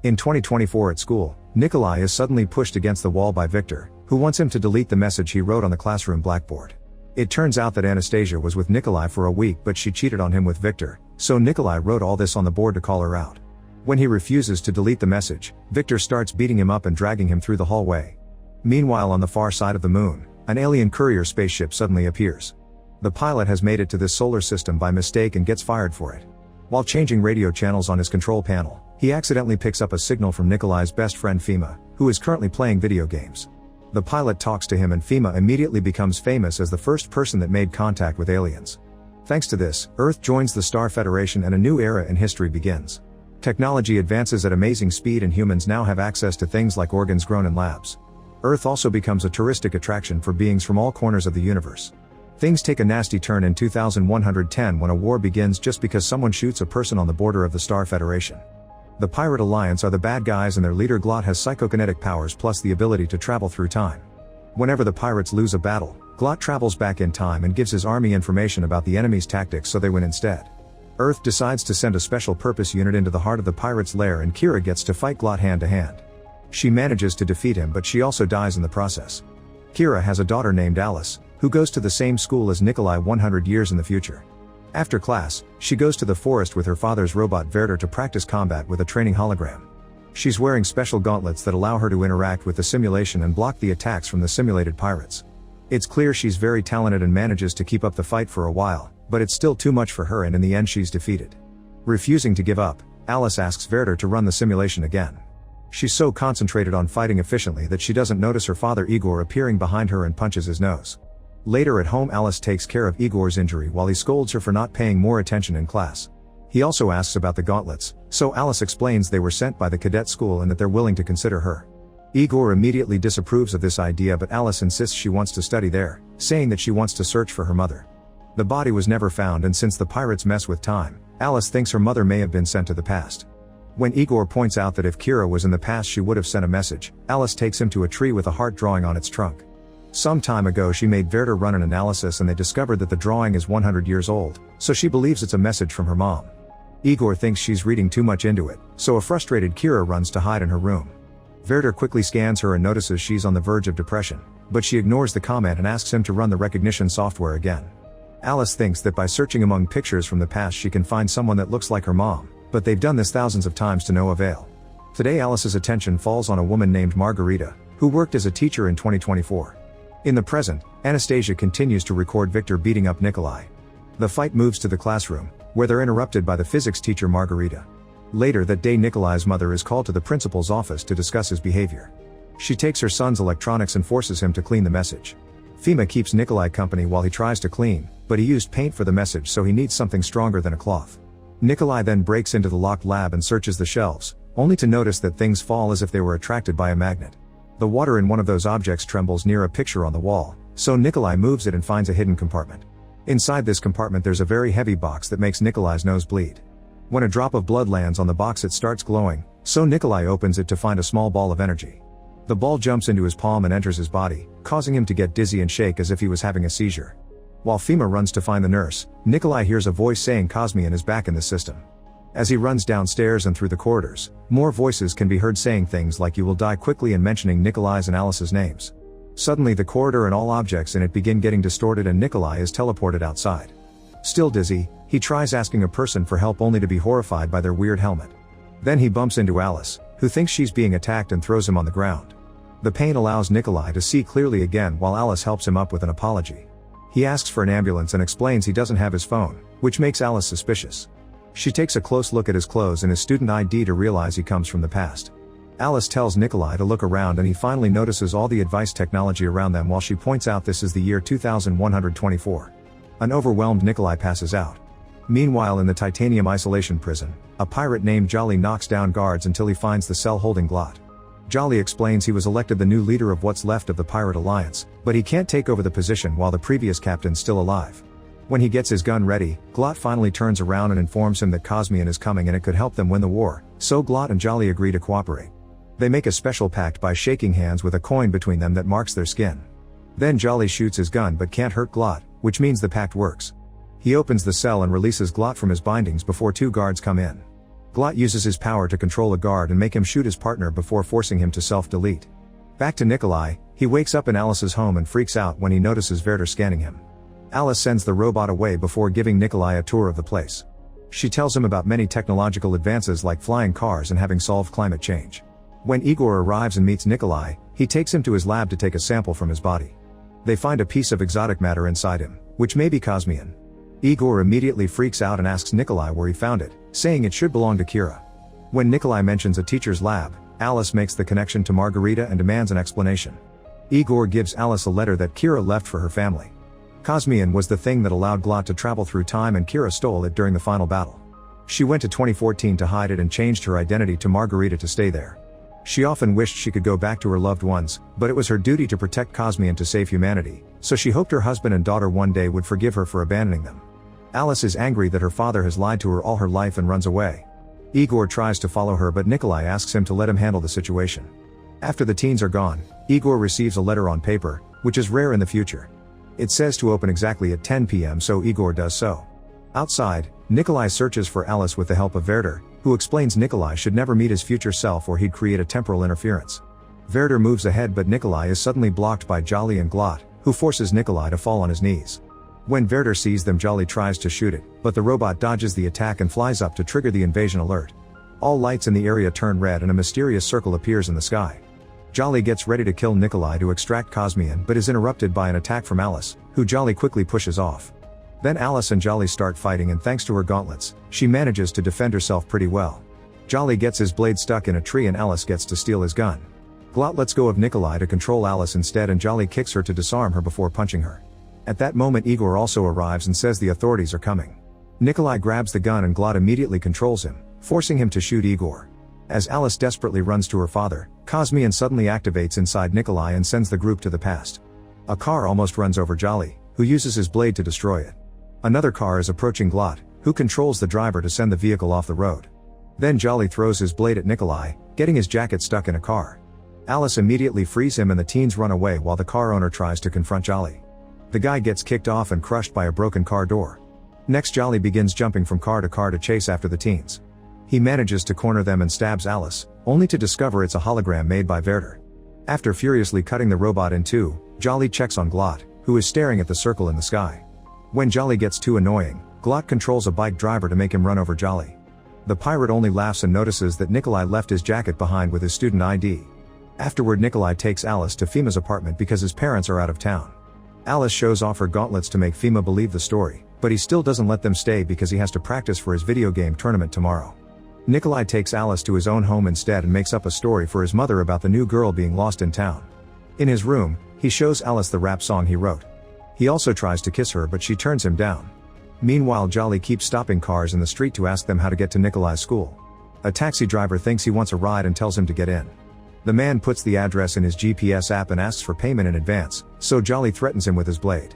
In 2024 at school, Nikolai is suddenly pushed against the wall by Victor, who wants him to delete the message he wrote on the classroom blackboard. It turns out that Anastasia was with Nikolai for a week, but she cheated on him with Victor, so Nikolai wrote all this on the board to call her out. When he refuses to delete the message, Victor starts beating him up and dragging him through the hallway. Meanwhile, on the far side of the moon, an alien courier spaceship suddenly appears. The pilot has made it to this solar system by mistake and gets fired for it. While changing radio channels on his control panel, he accidentally picks up a signal from Nikolai's best friend Fima, who is currently playing video games. The pilot talks to him and Fima immediately becomes famous as the first person that made contact with aliens. Thanks to this, Earth joins the Star Federation and a new era in history begins. Technology advances at amazing speed and humans now have access to things like organs grown in labs. Earth also becomes a touristic attraction for beings from all corners of the universe. Things take a nasty turn in 2110 when a war begins just because someone shoots a person on the border of the Star Federation. The Pirate Alliance are the bad guys and their leader Glot has psychokinetic powers plus the ability to travel through time. Whenever the pirates lose a battle, Glot travels back in time and gives his army information about the enemy's tactics so they win instead. Earth decides to send a special purpose unit into the heart of the pirates' lair and Kira gets to fight Glot hand to hand. She manages to defeat him but she also dies in the process. Kira has a daughter named Alice, who goes to the same school as Nikolai 100 years in the future. After class, she goes to the forest with her father's robot Werder to practice combat with a training hologram. She's wearing special gauntlets that allow her to interact with the simulation and block the attacks from the simulated pirates. It's clear she's very talented and manages to keep up the fight for a while, but it's still too much for her and in the end she's defeated. Refusing to give up, Alice asks Werder to run the simulation again. She's so concentrated on fighting efficiently that she doesn't notice her father Igor appearing behind her and punches his nose. Later at home, Alice takes care of Igor's injury while he scolds her for not paying more attention in class. He also asks about the gauntlets, so Alice explains they were sent by the cadet school and that they're willing to consider her. Igor immediately disapproves of this idea but Alice insists she wants to study there, saying that she wants to search for her mother. The body was never found and since the pirates mess with time, Alice thinks her mother may have been sent to the past. When Igor points out that if Kira was in the past she would have sent a message, Alice takes him to a tree with a heart drawing on its trunk. Some time ago she made Werder run an analysis and they discovered that the drawing is 100 years old, so she believes it's a message from her mom. Igor thinks she's reading too much into it, so a frustrated Kira runs to hide in her room. Werder quickly scans her and notices she's on the verge of depression, but she ignores the comment and asks him to run the recognition software again. Alice thinks that by searching among pictures from the past she can find someone that looks like her mom, but they've done this thousands of times to no avail. Today Alice's attention falls on a woman named Margarita, who worked as a teacher in 2024. In the present, Anastasia continues to record Victor beating up Nikolai. The fight moves to the classroom, where they're interrupted by the physics teacher Margarita. Later that day Nikolai's mother is called to the principal's office to discuss his behavior. She takes her son's electronics and forces him to clean the message. Fima keeps Nikolai company while he tries to clean, but he used paint for the message so he needs something stronger than a cloth. Nikolai then breaks into the locked lab and searches the shelves, only to notice that things fall as if they were attracted by a magnet. The water in one of those objects trembles near a picture on the wall, so Nikolai moves it and finds a hidden compartment. Inside this compartment there's a very heavy box that makes Nikolai's nose bleed. When a drop of blood lands on the box it starts glowing, so Nikolai opens it to find a small ball of energy. The ball jumps into his palm and enters his body, causing him to get dizzy and shake as if he was having a seizure. While Fima runs to find the nurse, Nikolai hears a voice saying Cosmian is back in the system. As he runs downstairs and through the corridors, more voices can be heard saying things like "you will die quickly" and mentioning Nikolai's and Alice's names. Suddenly the corridor and all objects in it begin getting distorted and Nikolai is teleported outside. Still dizzy, he tries asking a person for help only to be horrified by their weird helmet. Then he bumps into Alice, who thinks she's being attacked and throws him on the ground. The pain allows Nikolai to see clearly again while Alice helps him up with an apology. He asks for an ambulance and explains he doesn't have his phone, which makes Alice suspicious. She takes a close look at his clothes and his student ID to realize he comes from the past. Alice tells Nikolai to look around and he finally notices all the advice technology around them while she points out this is the year 2124. An overwhelmed Nikolai passes out. Meanwhile in the titanium isolation prison, a pirate named Jolly knocks down guards until he finds the cell holding Glot. Jolly explains he was elected the new leader of what's left of the Pirate Alliance, but he can't take over the position while the previous captain's still alive. When he gets his gun ready, Glot finally turns around and informs him that Cosmian is coming and it could help them win the war, so Glot and Jolly agree to cooperate. They make a special pact by shaking hands with a coin between them that marks their skin. Then Jolly shoots his gun but can't hurt Glot, which means the pact works. He opens the cell and releases Glot from his bindings before two guards come in. Glot uses his power to control a guard and make him shoot his partner before forcing him to self-delete. Back to Nikolai, he wakes up in Alice's home and freaks out when he notices Werther scanning him. Alice sends the robot away before giving Nikolai a tour of the place. She tells him about many technological advances like flying cars and having solved climate change. When Igor arrives and meets Nikolai, he takes him to his lab to take a sample from his body. They find a piece of exotic matter inside him, which may be Cosmian. Igor immediately freaks out and asks Nikolai where he found it, saying it should belong to Kira. When Nikolai mentions a teacher's lab, Alice makes the connection to Margarita and demands an explanation. Igor gives Alice a letter that Kira left for her family. Cosmian was the thing that allowed Glot to travel through time, and Kira stole it during the final battle. She went to 2014 to hide it and changed her identity to Margarita to stay there. She often wished she could go back to her loved ones, but it was her duty to protect Cosmian to save humanity, so she hoped her husband and daughter one day would forgive her for abandoning them. Alice is angry that her father has lied to her all her life and runs away. Igor tries to follow her, but Nikolai asks him to let him handle the situation. After the teens are gone, Igor receives a letter on paper, which is rare in the future. It says to open exactly at 10 p.m., so Igor does so. Outside, Nikolai searches for Alice with the help of Werther, who explains Nikolai should never meet his future self or he'd create a temporal interference. Werther moves ahead, but Nikolai is suddenly blocked by Jolly and Glot, who forces Nikolai to fall on his knees. When Werther sees them, Jolly tries to shoot it, but the robot dodges the attack and flies up to trigger the invasion alert. All lights in the area turn red and a mysterious circle appears in the sky. Jolly gets ready to kill Nikolai to extract Cosmian, but is interrupted by an attack from Alice, who Jolly quickly pushes off. Then Alice and Jolly start fighting, and thanks to her gauntlets, she manages to defend herself pretty well. Jolly gets his blade stuck in a tree and Alice gets to steal his gun. Glot lets go of Nikolai to control Alice instead, and Jolly kicks her to disarm her before punching her. At that moment, Igor also arrives and says the authorities are coming. Nikolai grabs the gun and Glot immediately controls him, forcing him to shoot Igor. As Alice desperately runs to her father, Cosmian suddenly activates inside Nikolai and sends the group to the past. A car almost runs over Jolly, who uses his blade to destroy it. Another car is approaching Glot, who controls the driver to send the vehicle off the road. Then Jolly throws his blade at Nikolai, getting his jacket stuck in a car. Alice immediately frees him and the teens run away while the car owner tries to confront Jolly. The guy gets kicked off and crushed by a broken car door. Next, Jolly begins jumping from car to chase after the teens. He manages to corner them and stabs Alice, only to discover it's a hologram made by Werther. After furiously cutting the robot in two, Jolly checks on Glot, who is staring at the circle in the sky. When Jolly gets too annoying, Glot controls a bike driver to make him run over Jolly. The pirate only laughs and notices that Nikolai left his jacket behind with his student ID. Afterward, Nikolai takes Alice to Fima's apartment because his parents are out of town. Alice shows off her gauntlets to make Fima believe the story, but he still doesn't let them stay because he has to practice for his video game tournament tomorrow. Nikolai takes Alice to his own home instead and makes up a story for his mother about the new girl being lost in town. In his room, he shows Alice the rap song he wrote. He also tries to kiss her, but she turns him down. Meanwhile, Jolly keeps stopping cars in the street to ask them how to get to Nikolai's school. A taxi driver thinks he wants a ride and tells him to get in. The man puts the address in his GPS app and asks for payment in advance, so Jolly threatens him with his blade.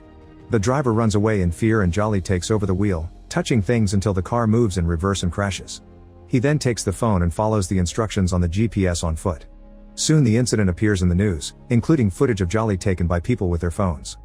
The driver runs away in fear and Jolly takes over the wheel, touching things until the car moves in reverse and crashes. He then takes the phone and follows the instructions on the GPS on foot. Soon the incident appears in the news, including footage of Jolly taken by people with their phones.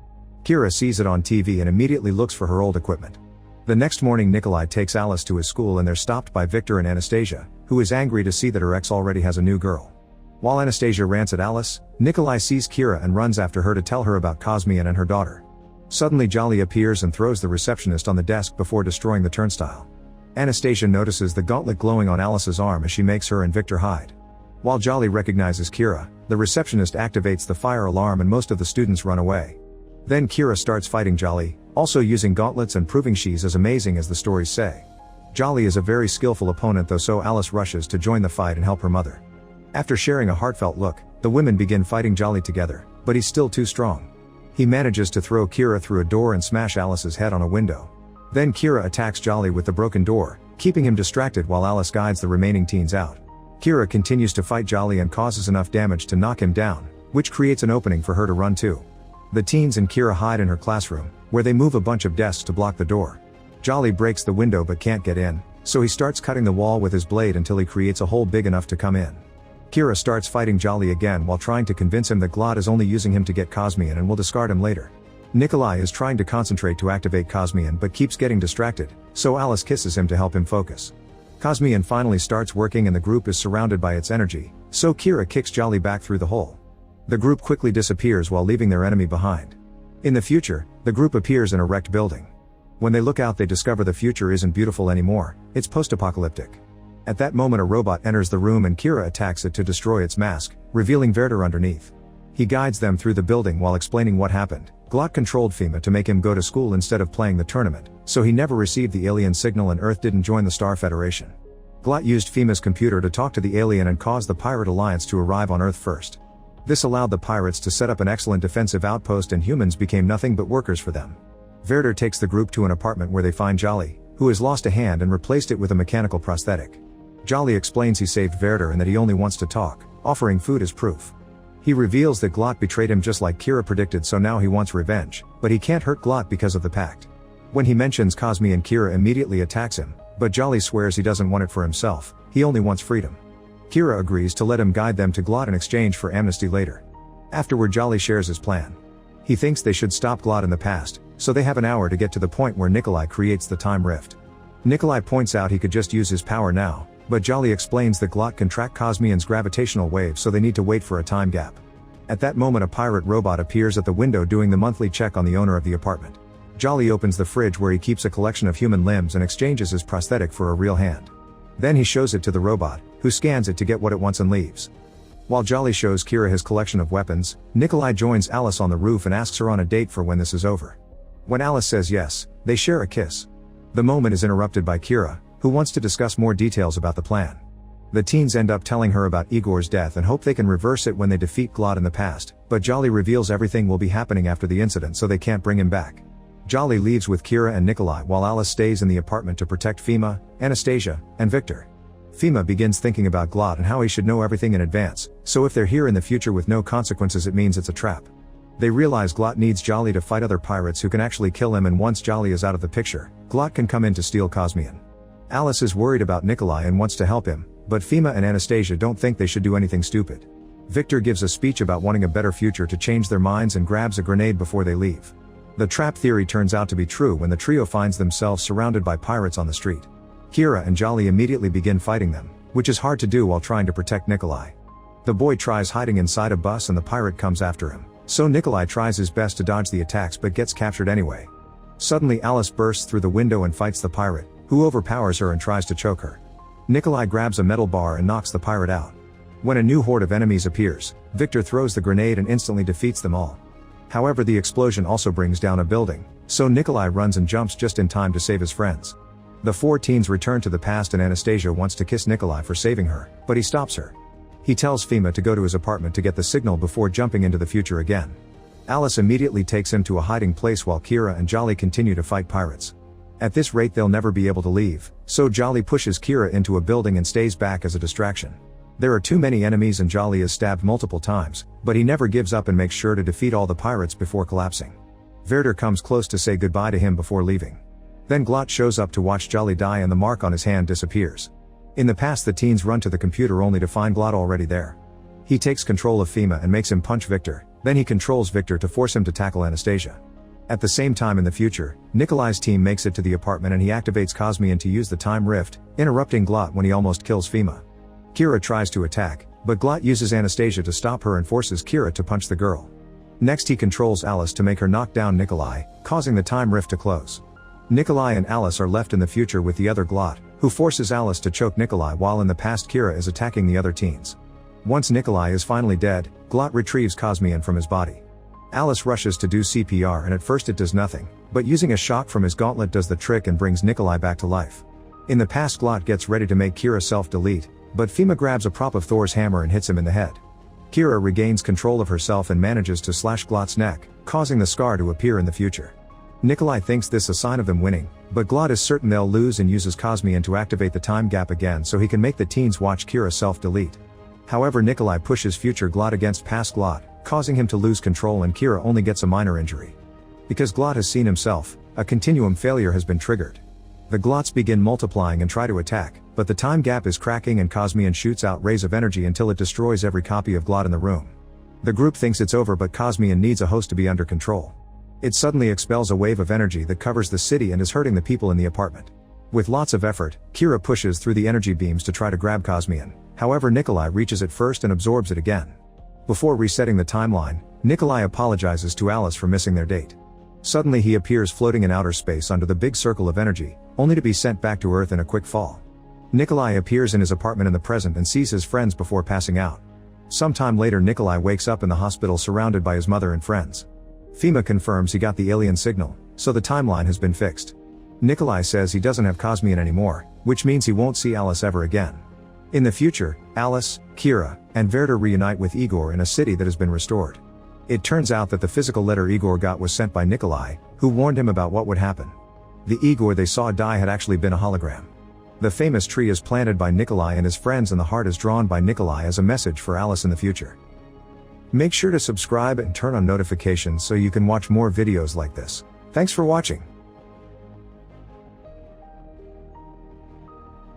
Kira sees it on TV and immediately looks for her old equipment. The next morning, Nikolai takes Alice to his school and they're stopped by Victor and Anastasia, who is angry to see that her ex already has a new girl. While Anastasia rants at Alice, Nikolai sees Kira and runs after her to tell her about Cosmian and her daughter. Suddenly, Jolly appears and throws the receptionist on the desk before destroying the turnstile. Anastasia notices the gauntlet glowing on Alice's arm as she makes her and Victor hide. While Jolly recognizes Kira, the receptionist activates the fire alarm and most of the students run away. Then Kira starts fighting Jolly, also using gauntlets and proving she's as amazing as the stories say. Jolly is a very skillful opponent though, so Alice rushes to join the fight and help her mother. After sharing a heartfelt look, the women begin fighting Jolly together, but he's still too strong. He manages to throw Kira through a door and smash Alice's head on a window. Then Kira attacks Jolly with the broken door, keeping him distracted while Alice guides the remaining teens out. Kira continues to fight Jolly and causes enough damage to knock him down, which creates an opening for her to run to. The teens and Kira hide in her classroom, where they move a bunch of desks to block the door. Jolly breaks the window but can't get in, so he starts cutting the wall with his blade until he creates a hole big enough to come in. Kira starts fighting Jolly again while trying to convince him that Glot is only using him to get Cosmian and will discard him later. Nikolai is trying to concentrate to activate Cosmian but keeps getting distracted, so Alice kisses him to help him focus. Cosmian finally starts working and the group is surrounded by its energy, so Kira kicks Jolly back through the hole. The group quickly disappears while leaving their enemy behind. In the future, the group appears in a wrecked building. When they look out, they discover the future isn't beautiful anymore, it's post-apocalyptic. At that moment, a robot enters the room and Kira attacks it to destroy its mask, revealing Werder underneath. He guides them through the building while explaining what happened. Glot controlled Fima to make him go to school instead of playing the tournament, so he never received the alien signal and Earth didn't join the Star Federation. Glot used Fima's computer to talk to the alien and cause the Pirate Alliance to arrive on Earth first. This allowed the pirates to set up an excellent defensive outpost and humans became nothing but workers for them. Werder takes the group to an apartment where they find Jolly, who has lost a hand and replaced it with a mechanical prosthetic. Jolly explains he saved Werder and that he only wants to talk, offering food as proof. He reveals that Glot betrayed him just like Kira predicted, so now he wants revenge, but he can't hurt Glot because of the pact. When he mentions Cosmian, Kira immediately attacks him, but Jolly swears he doesn't want it for himself, he only wants freedom. Kira agrees to let him guide them to Glot in exchange for amnesty later. Afterward, Jolly shares his plan. He thinks they should stop Glot in the past, so they have an hour to get to the point where Nikolai creates the time rift. Nikolai points out he could just use his power now, but Jolly explains that Glot can track Cosmian's gravitational waves, so they need to wait for a time gap. At that moment, a pirate robot appears at the window doing the monthly check on the owner of the apartment. Jolly opens the fridge where he keeps a collection of human limbs and exchanges his prosthetic for a real hand. Then he shows it to the robot, who scans it to get what it wants and leaves. While Jolly shows Kira his collection of weapons, Nikolai joins Alice on the roof and asks her on a date for when this is over. When Alice says yes, they share a kiss. The moment is interrupted by Kira, who wants to discuss more details about the plan. The teens end up telling her about Igor's death and hope they can reverse it when they defeat Glot in the past, but Jolly reveals everything will be happening after the incident, so they can't bring him back. Jolly leaves with Kira and Nikolai while Alice stays in the apartment to protect Fima, Anastasia, and Victor. Fima begins thinking about Glot and how he should know everything in advance, so if they're here in the future with no consequences, it means it's a trap. They realize Glot needs Jolly to fight other pirates who can actually kill him, and once Jolly is out of the picture, Glot can come in to steal Cosmian. Alice is worried about Nikolai and wants to help him, but Fima and Anastasia don't think they should do anything stupid. Victor gives a speech about wanting a better future to change their minds and grabs a grenade before they leave. The trap theory turns out to be true when the trio finds themselves surrounded by pirates on the street. Kira and Jolly immediately begin fighting them, which is hard to do while trying to protect Nikolai. The boy tries hiding inside a bus and the pirate comes after him, so Nikolai tries his best to dodge the attacks but gets captured anyway. Suddenly Alice bursts through the window and fights the pirate, who overpowers her and tries to choke her. Nikolai grabs a metal bar and knocks the pirate out. When a new horde of enemies appears, Victor throws the grenade and instantly defeats them all. However, the explosion also brings down a building, so Nikolai runs and jumps just in time to save his friends. The four teens return to the past and Anastasia wants to kiss Nikolai for saving her, but he stops her. He tells Fima to go to his apartment to get the signal before jumping into the future again. Alice immediately takes him to a hiding place while Kira and Jolly continue to fight pirates. At this rate they'll never be able to leave, so Jolly pushes Kira into a building and stays back as a distraction. There are too many enemies and Jolly is stabbed multiple times, but he never gives up and makes sure to defeat all the pirates before collapsing. Werder comes close to say goodbye to him before leaving. Then Glot shows up to watch Jolly die and the mark on his hand disappears. In the past, the teens run to the computer only to find Glot already there. He takes control of Fima and makes him punch Victor, then he controls Victor to force him to tackle Anastasia. At the same time in the future, Nikolai's team makes it to the apartment and he activates Cosmian to use the time rift, interrupting Glot when he almost kills Fima. Kira tries to attack, but Glot uses Anastasia to stop her and forces Kira to punch the girl. Next he controls Alice to make her knock down Nikolai, causing the time rift to close. Nikolai and Alice are left in the future with the other Glot, who forces Alice to choke Nikolai while in the past Kira is attacking the other teens. Once Nikolai is finally dead, Glot retrieves Cosmian from his body. Alice rushes to do CPR and at first it does nothing, but using a shock from his gauntlet does the trick and brings Nikolai back to life. In the past, Glot gets ready to make Kira self-delete, but Fima grabs a prop of Thor's hammer and hits him in the head. Kira regains control of herself and manages to slash Glot's neck, causing the scar to appear in the future. Nikolai thinks this a sign of them winning, but Glot is certain they'll lose and uses Cosmian to activate the time gap again so he can make the teens watch Kira self-delete. However, Nikolai pushes future Glot against past Glot, causing him to lose control and Kira only gets a minor injury. Because Glot has seen himself, a continuum failure has been triggered. The Glots begin multiplying and try to attack, but the time gap is cracking and Cosmian shoots out rays of energy until it destroys every copy of Glot in the room. The group thinks it's over, but Cosmian needs a host to be under control. It suddenly expels a wave of energy that covers the city and is hurting the people in the apartment. With lots of effort, Kira pushes through the energy beams to try to grab Cosmian, however Nikolai reaches it first and absorbs it again. Before resetting the timeline, Nikolai apologizes to Alice for missing their date. Suddenly he appears floating in outer space under the big circle of energy, only to be sent back to Earth in a quick fall. Nikolai appears in his apartment in the present and sees his friends before passing out. Sometime later Nikolai wakes up in the hospital surrounded by his mother and friends. Fima confirms he got the alien signal, so the timeline has been fixed. Nikolai says he doesn't have Cosmian anymore, which means he won't see Alice ever again. In the future, Alice, Kira, and Werder reunite with Igor in a city that has been restored. It turns out that the physical letter Igor got was sent by Nikolai, who warned him about what would happen. The Igor they saw die had actually been a hologram. The famous tree is planted by Nikolai and his friends and the heart is drawn by Nikolai as a message for Alice in the future. Make sure to subscribe and turn on notifications so you can watch more videos like this. Thanks for watching.